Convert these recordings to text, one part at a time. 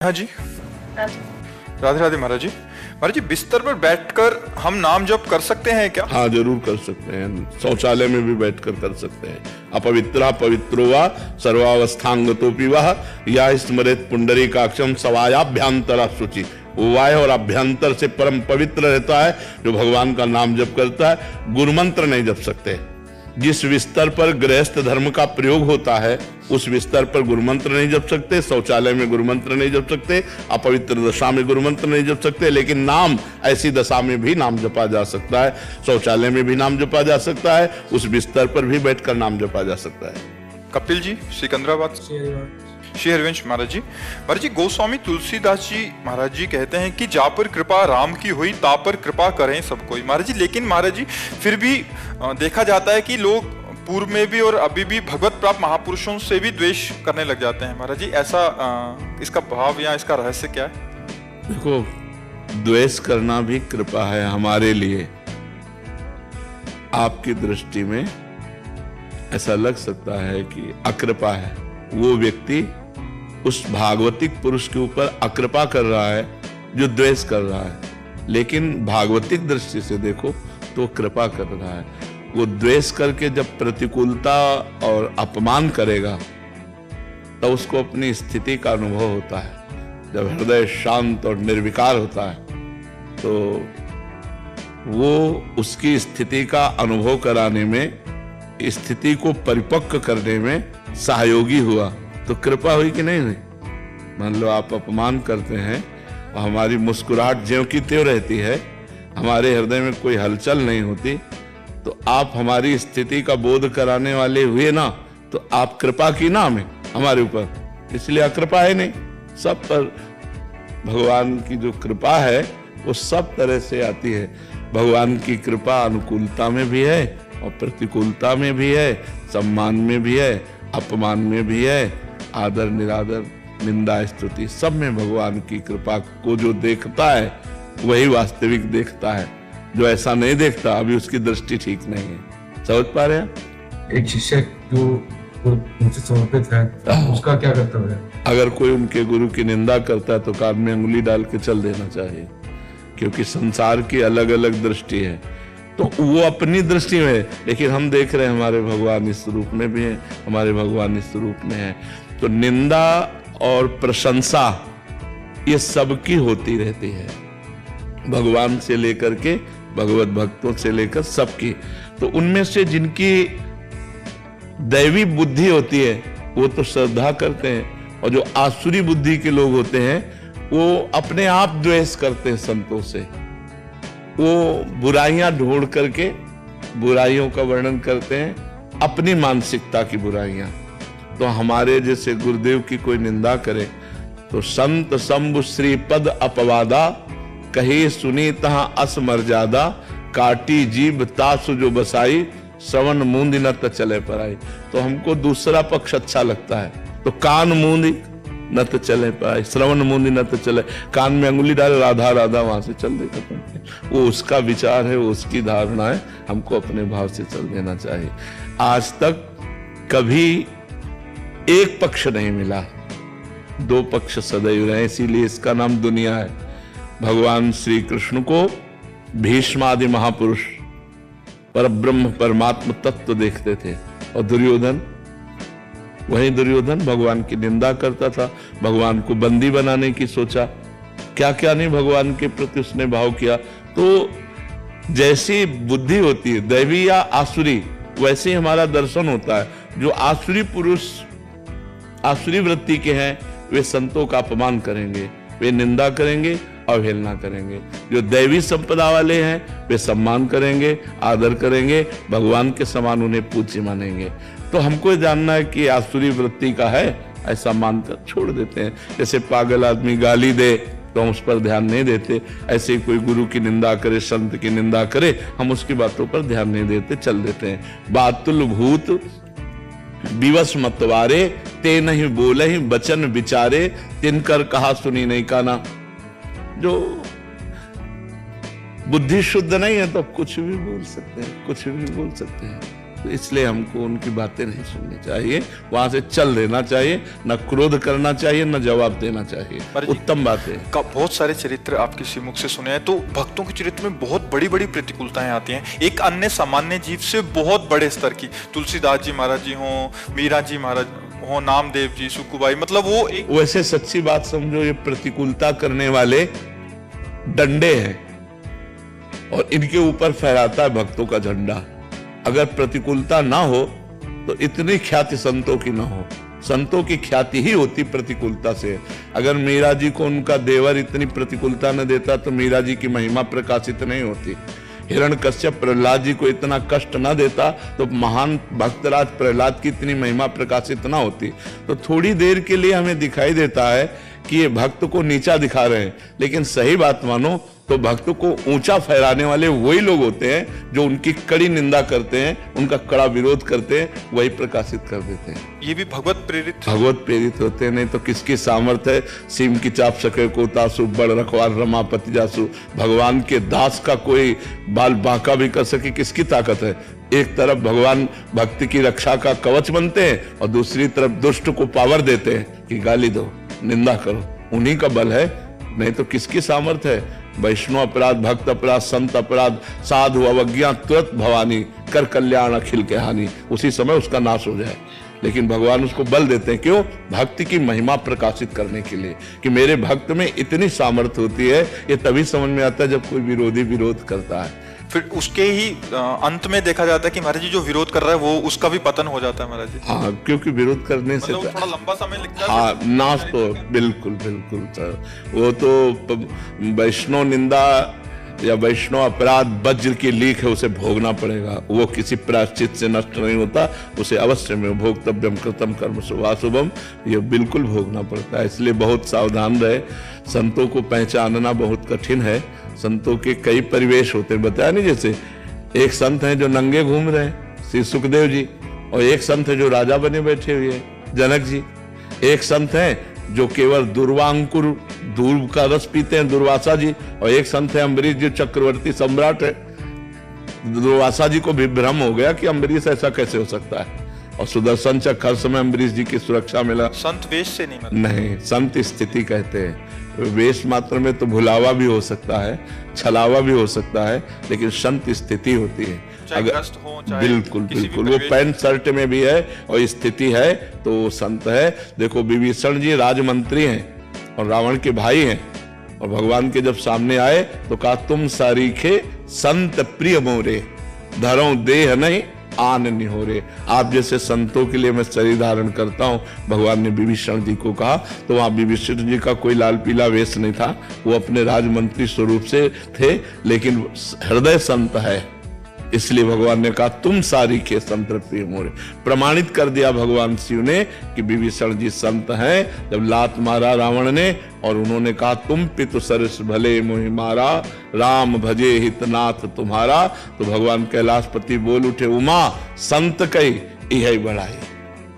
हाँ जी। राधे राधे महाराज जी। महाराज जी, बिस्तर पर बैठकर हम नाम जप कर सकते हैं क्या? हाँ, जरूर कर सकते हैं। शौचालय में भी बैठकर कर सकते हैं। अपवित्रा पवित्रो वा सर्वावस्थांगतोपि वह या स्मरेत पुंडरीकाक्षम सवायाभ्यंतरा शुचि। वाय और अभ्यंतर से परम पवित्र रहता है जो भगवान का नाम जप करता है। गुरुमंत्र नहीं जप सकते। जिस बिस्तर पर गृहस्थ धर्म का प्रयोग होता है उस बिस्तर पर गुरुमंत्र नहीं जप सकते। शौचालय में गुरुमंत्र नहीं जप सकते। अपवित्र दशा में गुरुमंत्र नहीं जप सकते। लेकिन नाम ऐसी दशा में भी नाम जपा जा सकता है। शौचालय में भी नाम जपा जा सकता है। उस बिस्तर पर भी बैठकर नाम जपा जा सकता है। कपिल जी, सिकंदराबाद। श्री हरिवंश महाराज जी। महाराज जी, गोस्वामी तुलसीदास जी महाराज जी कहते हैं कि जा पर कृपा राम की हुई ता पर कृपा करें सब कोई। महाराज जी, लेकिन महाराज जी फिर भी देखा जाता है कि लोग पूर्व में भी और अभी भी भगवत प्राप्त महापुरुषों से भी द्वेष करने लग जाते हैं। महाराज जी, ऐसा इसका भाव या इसका रहस्य क्या है? देखो, द्वेष करना भी कृपा है हमारे लिए। आपकी दृष्टि में ऐसा लग सकता है कि अकृपा है। वो व्यक्ति उस भागवतिक पुरुष के ऊपर अकृपा कर रहा है जो द्वेष कर रहा है। लेकिन भागवतिक दृष्टि से देखो तो कृपा कर रहा है। वो द्वेष करके जब प्रतिकूलता और अपमान करेगा तब तो उसको अपनी स्थिति का अनुभव होता है। जब हृदय शांत और निर्विकार होता है तो वो उसकी स्थिति का अनुभव कराने में, स्थिति को परिपक्व करने में सहयोगी हुआ तो कृपा हुई कि नहीं हुई? मान लो आप अपमान करते हैं और हमारी मुस्कुराहट ज्यों की त्यों रहती है, हमारे हृदय में कोई हलचल नहीं होती, तो आप हमारी स्थिति का बोध कराने वाले हुए ना, तो आप कृपा की ना हमें हमारे ऊपर, इसलिए अकृपा है नहीं। सब पर भगवान की जो कृपा है वो सब तरह से आती है। भगवान की कृपा अनुकूलता में भी है और प्रतिकूलता में भी है, सम्मान में भी है, अपमान में भी है, आदर निरादर, निंदा स्तुति, सब में भगवान की कृपा को जो देखता है वही वास्तविक देखता है। जो ऐसा नहीं देखता अभी उसकी दृष्टि ठीक नहीं है। समझ पा रहे हैं? एक शिष्य जो मुझसे समर्पित है उसका क्या कर्तव्य है? अगर कोई उनके गुरु की निंदा करता है तो कान में अंगुली डाल के चल देना चाहिए, क्योंकि संसार की अलग अलग दृष्टि है। तो वो अपनी दृष्टि में, लेकिन हम देख रहे हैं हमारे भगवान इस रूप में भी है, हमारे भगवान इस रूप में है। तो निंदा और प्रशंसा ये सबकी होती रहती है, भगवान से लेकर के भगवत भक्तों से लेकर सबकी। तो उनमें से जिनकी दैवी बुद्धि होती है वो तो श्रद्धा करते हैं, और जो आसुरी बुद्धि के लोग होते हैं वो अपने आप द्वेष करते हैं संतों से। वो बुराइयां ढूंढ करके बुराइयों का वर्णन करते हैं, अपनी मानसिकता की बुराइयां। तो हमारे जैसे गुरुदेव की कोई निंदा करे तो संत शंभु श्री पद अपवादा, कहे सुनी तहां अस मर्यादा, काटी जीभ तासु जो बसाई, श्रवण मूंदी न त चले पराई। तो हमको दूसरा पक्ष अच्छा लगता है, तो कान मूंदी न तो चले पाए, श्रवण मूंदी न तो चले, कान में अंगुली डाले राधा राधा वहां से चल देगा। वो उसका विचार है, वो उसकी धारणा है, हमको अपने भाव से चल देना चाहिए। आज तक कभी एक पक्ष नहीं मिला, दो पक्ष सदैव रहे, इसीलिए इसका नाम दुनिया है। भगवान श्री कृष्ण को भीष्मादि महापुरुष परब्रह्म परमात्म तत्व देखते थे, और दुर्योधन, वही दुर्योधन भगवान की निंदा करता था, भगवान को बंदी बनाने की सोचा, क्या क्या नहीं भगवान के प्रति उसने भाव किया। तो जैसी बुद्धि होती है दैवी या आसुरी, वैसे ही हमारा दर्शन होता है। जो आसुरी पुरुष आसुरी वृत्ति के हैं वे संतों का अपमान करेंगे, वे निंदा करेंगे, अवहेलना करेंगे। जो दैवी संपदा वाले हैं वे सम्मान करेंगे, आदर करेंगे, भगवान के समान उन्हें पूज्य मानेंगे। तो हमको जानना है कि आसुरी वृत्ति का है, ऐसा मानकर छोड़ देते हैं। जैसे पागल आदमी गाली दे तो हम उस पर ध्यान नहीं देते, ऐसे कोई गुरु की निंदा करे, संत की निंदा करे, हम उसकी बातों पर ध्यान नहीं देते, चल देते हैं। बातुल भूत विवश मतवारे, ते नहीं बोले ही बचन विचारे, तिनकर कहा सुनी नहीं काना। जो बुद्धि शुद्ध नहीं है तो कुछ भी बोल सकते हैं, कुछ भी बोल सकते हैं। तो इसलिए हमको उनकी बातें नहीं सुननी चाहिए, वहां से चल देना चाहिए, न क्रोध करना चाहिए, न जवाब देना चाहिए। उत्तम बात है। बहुत सारे चरित्र आपके श्रीमुख से सुने हैं, तो भक्तों के चरित्र में बहुत बड़ी बड़ी प्रतिकूलताएं आती हैं, एक अन्य सामान्य जीव से बहुत बड़े स्तर की। तुलसीदास जी महाराज जी हों, मीरा जी महाराज हो, नामदेव जी, सुकुबाई, मतलब वो एक वैसे सच्ची बात समझो, ये प्रतिकूलता करने वाले डंडे हैं और इनके ऊपर फहराता है भक्तों का झंडा। अगर प्रतिकूलता ना हो तो इतनी ख्याति संतों की ना हो। संतों की ख्याति ही होती प्रतिकूलता से। अगर मीरा जी को उनका देवर इतनी प्रतिकूलता न देता तो मीरा जी की महिमा प्रकाशित नहीं होती। हिरण्यकश्यप प्रहलाद जी को इतना कष्ट ना देता तो महान भक्तराज प्रहलाद की इतनी महिमा प्रकाशित ना होती। तो थोड़ी देर के लिए हमें दिखाई देता है कि ये भक्त को नीचा दिखा रहे हैं, लेकिन सही बात मानो तो भक्त को ऊंचा फहराने वाले वही लोग होते हैं जो उनकी कड़ी निंदा करते हैं, उनका कड़ा विरोध करते हैं, वही प्रकाशित कर देते हैं। ये भी भगवत प्रेरित होते हैं। नहीं तो किसकी सामर्थ्य है सीम की चाप सके को तासु, बड़ रखवार रमापति जासु। भगवान के दास का कोई बाल बांका भी कर सके, किसकी ताकत है? एक तरफ भगवान भक्ति की रक्षा का कवच बनते हैं और दूसरी तरफ दुष्ट को पावर देते हैं कि गाली दो, निंदा करो, उन्हीं का बल है, नहीं तो किसकी सामर्थ्य है? वैष्णव अपराध, भक्त अपराध, संत अपराध, साधु अवज्ञा तुरंत भवानी, कर कल्याण अखिल के हानि, उसी समय उसका नाश हो जाए। लेकिन भगवान उसको बल देते हैं, क्यों? भक्ति की महिमा प्रकाशित करने के लिए कि मेरे भक्त में इतनी सामर्थ्य होती है। ये तभी समझ में आता है जब कोई विरोधी विरोध करता है। फिर उसके ही अंत में देखा जाता है कि महाराज जी जो विरोध कर रहा है वो उसका भी पतन हो जाता है महाराज जी। हाँ, क्योंकि विरोध करने से मतलब थोड़ा लंबा समय लगता है। हाँ, नाश तो बिल्कुल बिल्कुल सर। वो तो वैष्णव निंदा या वैष्णव अपराध वज्र की लीक है, उसे भोगना पड़ेगा। वो किसी प्रायश्चित से नष्ट नहीं होता, उसे अवश्य में भोक्तव्यम कृतम कर्म शुभाशुभम, ये बिल्कुल भोगना पड़ता है। इसलिए बहुत सावधान रहे। संतों को पहचानना बहुत कठिन है। संतों के कई परिवेश होते हैं, बताया नहीं, जैसे एक संत हैं जो नंगे घूम रहे हैं, श्री सुखदेव जी, और एक संत है जो राजा बने बैठे हुए हैं, जनक जी। एक संत हैं जो केवल दुर्वांकुर दूर का रस पीते हैं, दुर्वासा जी, और एक संत है अम्बरीश जी, चक्रवर्ती सम्राट है। दुर्वासा जी को भी भ्रम हो गया कि अम्बरीश ऐसा कैसे हो सकता है, और सुदर्शन चक्र हर समय अम्बरीश जी की सुरक्षा मिला। संत वेश से नहीं, नहीं, संत स्थिति कहते हैं। वेश मात्र में तो भुलावा भी हो सकता है, छलावा भी हो सकता है, लेकिन संत स्थिति होती है। अगर बिल्कुल बिल्कुल वो पैंट शर्ट में भी है और स्थिति है तो संत है। देखो विभीषण जी राजमंत्री हैं और रावण के भाई हैं, और भगवान के जब सामने आए तो कहा तुम सारीखे संत प्रिय मोरे, धरो देह नहीं आन निहोरे। आप जैसे संतों के लिए मैं शरीर धारण करता हूं, भगवान ने विभीषण जी को कहा। तो वहां विभीषण जी का कोई लाल पीला वेश नहीं था, वो अपने राजमंत्री स्वरूप से थे, लेकिन हृदय संत है, इसलिए भगवान ने कहा तुम सारी के संत प्रिय मोरे। प्रमाणित कर दिया भगवान शिव ने कि विभीषण जी संत हैं। जब लात मारा रावण ने और उन्होंने कहा तुम पितु सरस भले मोहि मारा, राम भजे हितनाथ तुम्हारा, तो भगवान कैलाशपति बोल उठे उमा संत कई यही बढ़ाई,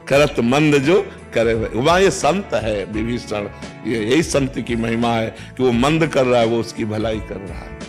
करत मंद जो करे उमा। ये संत है विभीषण, यही संत की महिमा है कि वो मंद कर रहा है, वो उसकी भलाई कर रहा है।